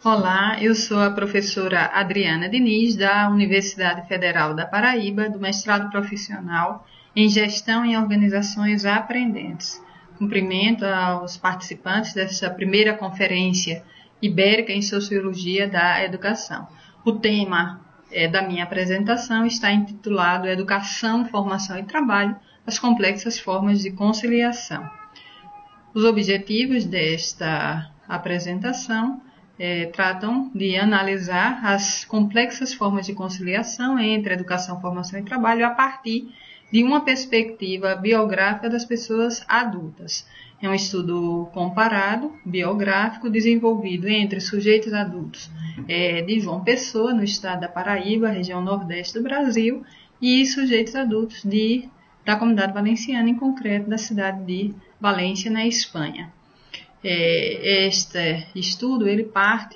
Olá, eu sou a professora Adriana Diniz, da Universidade Federal da Paraíba, do mestrado profissional em Gestão em Organizações Aprendentes. Cumprimento aos participantes dessa primeira conferência ibérica em Sociologia da Educação. O tema da minha apresentação está intitulado Educação, Formação e Trabalho, as complexas formas de conciliação. Os objetivos desta apresentação tratam de analisar as complexas formas de conciliação entre educação, formação e trabalho a partir de uma perspectiva biográfica das pessoas adultas. É um estudo comparado, biográfico, desenvolvido entre sujeitos adultos de João Pessoa, no estado da Paraíba, região nordeste do Brasil, e sujeitos adultos da Comunidade Valenciana, em concreto da cidade de Valência, na Espanha. Este estudo ele parte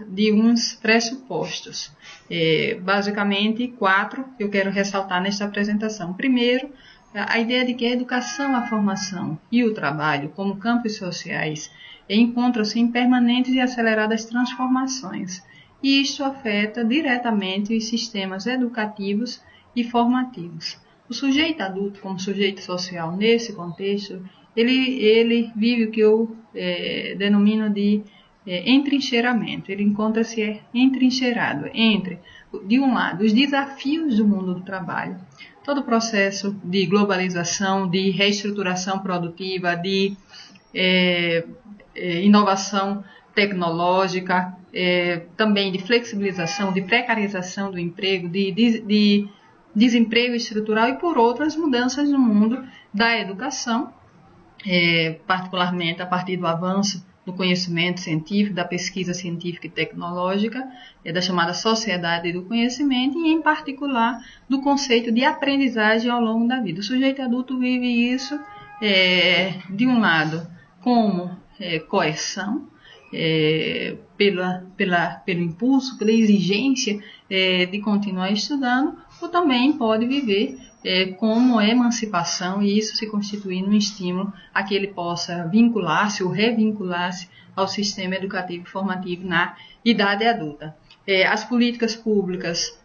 de uns pressupostos, basicamente 4 que eu quero ressaltar nesta apresentação. Primeiro, a ideia de que a educação, a formação e o trabalho, como campos sociais, encontram-se em permanentes e aceleradas transformações, e isto afeta diretamente os sistemas educativos e formativos. O sujeito adulto, como sujeito social nesse contexto, ele vive o que eu denomino de entrincheiramento. Ele encontra-se entrincheirado entre, de um lado, os desafios do mundo do trabalho, todo o processo de globalização, de reestruturação produtiva, de inovação tecnológica, também de flexibilização, de precarização do emprego, de desemprego estrutural e por outras mudanças no mundo da educação, particularmente a partir do avanço do conhecimento científico, da pesquisa científica e tecnológica, da chamada sociedade do conhecimento e, em particular, do conceito de aprendizagem ao longo da vida. O sujeito adulto vive isso, de um lado, como coerção, pelo impulso, pela exigência de continuar estudando, ou também pode viver como emancipação, e isso se constitui num estímulo a que ele possa vincular-se ou revincular-se ao sistema educativo e formativo na idade adulta. As políticas públicas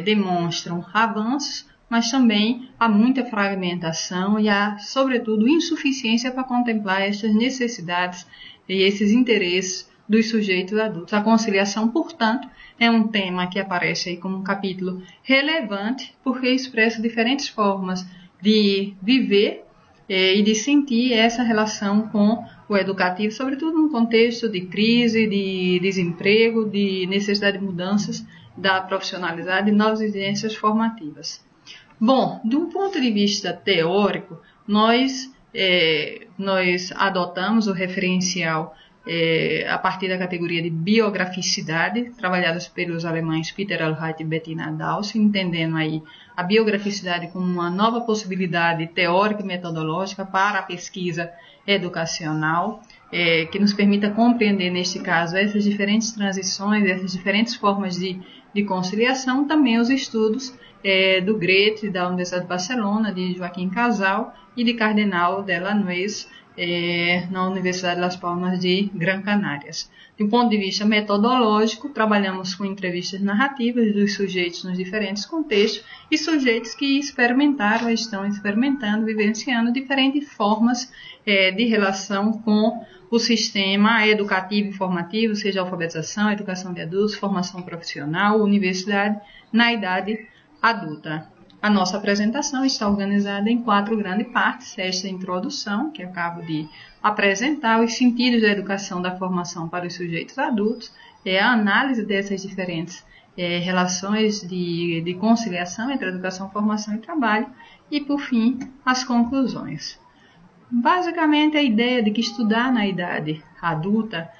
demonstram avanços, mas também há muita fragmentação e há, sobretudo, insuficiência para contemplar essas necessidades e esses interesses dos sujeitos adultos. A conciliação, portanto, é um tema que aparece aí como um capítulo relevante, porque expressa diferentes formas de viver e de sentir essa relação com o educativo, sobretudo num contexto de crise, de desemprego, de necessidade de mudanças da profissionalidade e novas exigências formativas. Bom, de um ponto de vista teórico, nós adotamos o referencial a partir da categoria de biograficidade, trabalhadas pelos alemães Peter Allreit e Bettina Dawes, entendendo aí a biograficidade como uma nova possibilidade teórica e metodológica para a pesquisa educacional, que nos permita compreender, neste caso, essas diferentes transições, essas diferentes formas de conciliação, também os estudos do Goethe, da Universidade de Barcelona, de Joaquim Casal e de Cardenal Delanois, na Universidade de Las Palmas de Gran Canárias. De um ponto de vista metodológico, trabalhamos com entrevistas narrativas dos sujeitos nos diferentes contextos e sujeitos que experimentaram, estão experimentando, vivenciando diferentes formas de relação com o sistema educativo e formativo, seja alfabetização, educação de adultos, formação profissional, universidade, na idade adulta. A nossa apresentação está organizada em 4 grandes partes. Esta introdução, que eu acabo de apresentar, os sentidos da educação da formação para os sujeitos adultos, a análise dessas diferentes relações de conciliação entre educação, formação e trabalho, e, por fim, as conclusões. Basicamente, a ideia de que estudar na idade adulta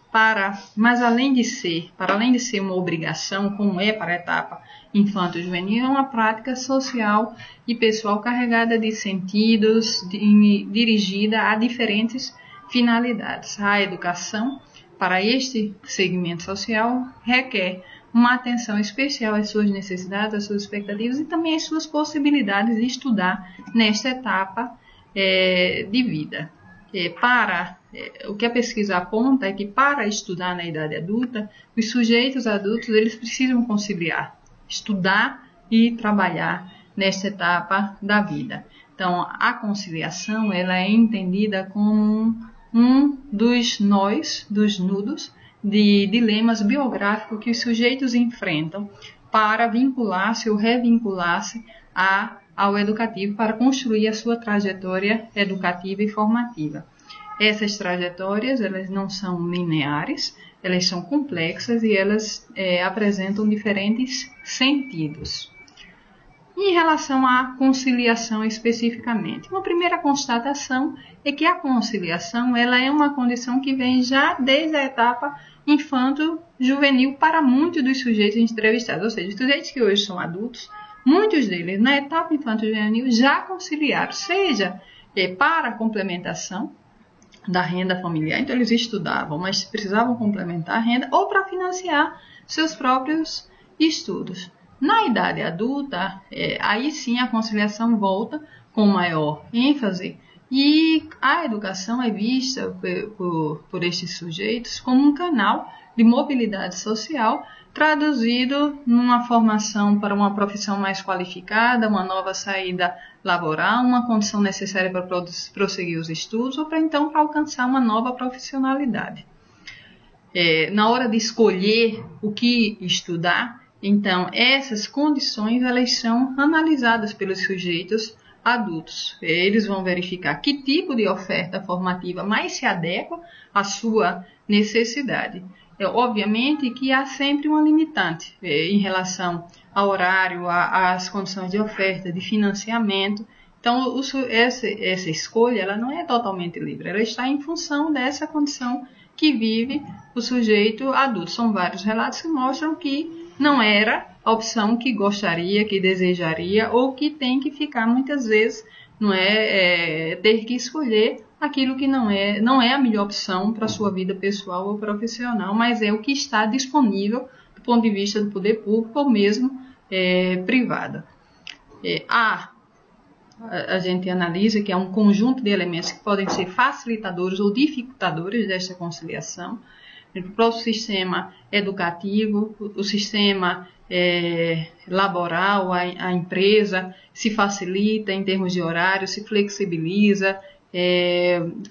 para além de ser uma obrigação, como é para a etapa infanto-juvenil, é uma prática social e pessoal carregada de sentidos, dirigida a diferentes finalidades. A educação, para este segmento social, requer uma atenção especial às suas necessidades, às suas expectativas e também às suas possibilidades de estudar nesta etapa de vida. o que a pesquisa aponta é que para estudar na idade adulta, os sujeitos adultos eles precisam conciliar, estudar e trabalhar nesta etapa da vida. Então, a conciliação ela é entendida como um dos nós, dos nudos, de dilemas biográficos que os sujeitos enfrentam para vincular-se ou revincular-se ao educativo, para construir a sua trajetória educativa e formativa. Essas trajetórias elas não são lineares, elas são complexas e elas apresentam diferentes sentidos. Em relação à conciliação especificamente, uma primeira constatação é que a conciliação ela é uma condição que vem já desde a etapa infanto-juvenil para muitos dos sujeitos entrevistados, ou seja, os sujeitos que hoje são adultos, muitos deles na etapa infanto-juvenil já conciliaram, seja para a complementação da renda familiar, então eles estudavam, mas precisavam complementar a renda, ou para financiar seus próprios estudos. Na idade adulta, aí sim a conciliação volta com maior ênfase e a educação é vista por estes sujeitos como um canal de mobilidade social traduzido numa formação para uma profissão mais qualificada, uma nova saída laboral, uma condição necessária para prosseguir os estudos ou para alcançar uma nova profissionalidade. Na hora de escolher o que estudar, então, essas condições elas são analisadas pelos sujeitos adultos. Eles vão verificar que tipo de oferta formativa mais se adequa à sua necessidade. Obviamente que há sempre uma limitante em relação ao horário, às condições de oferta, de financiamento. Então, essa escolha ela não é totalmente livre, ela está em função dessa condição que vive o sujeito adulto. São vários relatos que mostram que não era a opção que gostaria, que desejaria ou que tem que ficar muitas vezes, ter que escolher aquilo que não é a melhor opção para a sua vida pessoal ou profissional, mas é o que está disponível do ponto de vista do poder público ou mesmo privado. A gente analisa que há um conjunto de elementos que podem ser facilitadores ou dificultadores desta conciliação. O próprio sistema educativo, o sistema laboral, a empresa se facilita em termos de horário, se flexibiliza,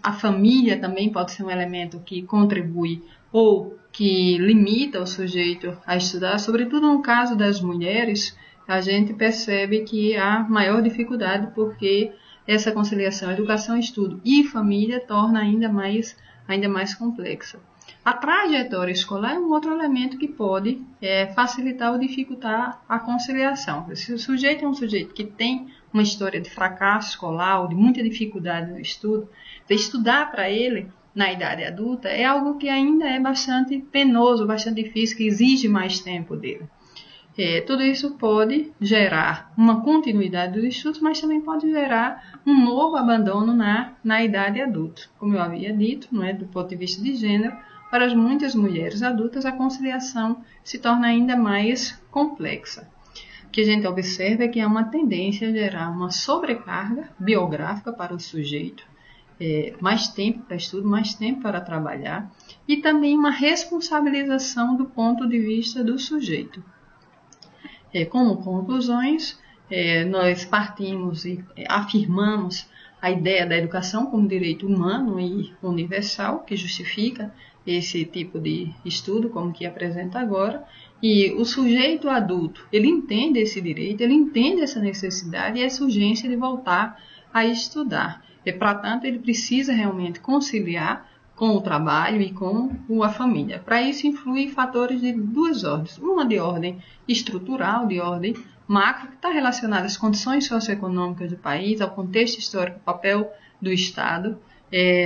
a família também pode ser um elemento que contribui ou que limita o sujeito a estudar, sobretudo no caso das mulheres, a gente percebe que há maior dificuldade porque essa conciliação educação-estudo e família torna ainda mais complexa. A trajetória escolar é um outro elemento que pode facilitar ou dificultar a conciliação. Se o sujeito é um sujeito que tem uma história de fracasso escolar ou de muita dificuldade no estudo, estudar para ele na idade adulta é algo que ainda é bastante penoso, bastante difícil, que exige mais tempo dele. Tudo isso pode gerar uma continuidade dos estudos, mas também pode gerar um novo abandono na idade adulta. Como eu havia dito, do ponto de vista de gênero, para as muitas mulheres adultas a conciliação se torna ainda mais complexa. O que a gente observa é que há uma tendência a gerar uma sobrecarga biográfica para o sujeito, mais tempo para estudo, mais tempo para trabalhar, e também uma responsabilização do ponto de vista do sujeito. Como conclusões, nós partimos e afirmamos a ideia da educação como direito humano e universal, que justifica esse tipo de estudo, como que apresenta agora, e o sujeito adulto, ele entende esse direito, ele entende essa necessidade e essa urgência de voltar a estudar. Para tanto, ele precisa realmente conciliar com o trabalho e com a família. Para isso, influem fatores de duas ordens. Uma de ordem estrutural, de ordem macro, que está relacionada às condições socioeconômicas do país, ao contexto histórico, ao papel do Estado,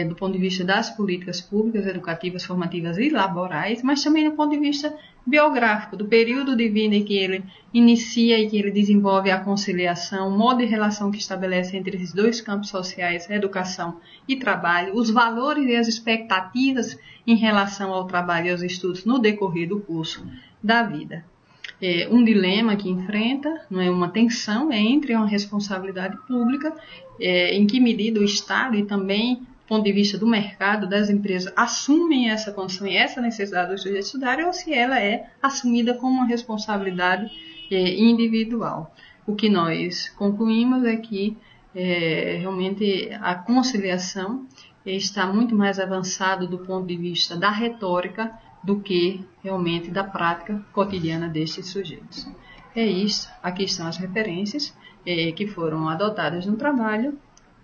do ponto de vista das políticas públicas, educativas, formativas e laborais, mas também do ponto de vista biográfico, do período de vida em que ele inicia e que ele desenvolve a conciliação, o modo de relação que estabelece entre esses dois campos sociais, educação e trabalho, os valores e as expectativas em relação ao trabalho e aos estudos no decorrer do curso da vida. Um dilema que enfrenta, uma tensão entre uma responsabilidade pública, em que medida o Estado e também ponto de vista do mercado, das empresas, assumem essa condição e essa necessidade do sujeito estudário, ou se ela é assumida como uma responsabilidade individual. O que nós concluímos é que realmente a conciliação está muito mais avançado do ponto de vista da retórica do que realmente da prática cotidiana destes sujeitos. É isso, aqui estão as referências que foram adotadas no trabalho.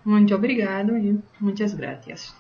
Muito obrigado e muitas gracias.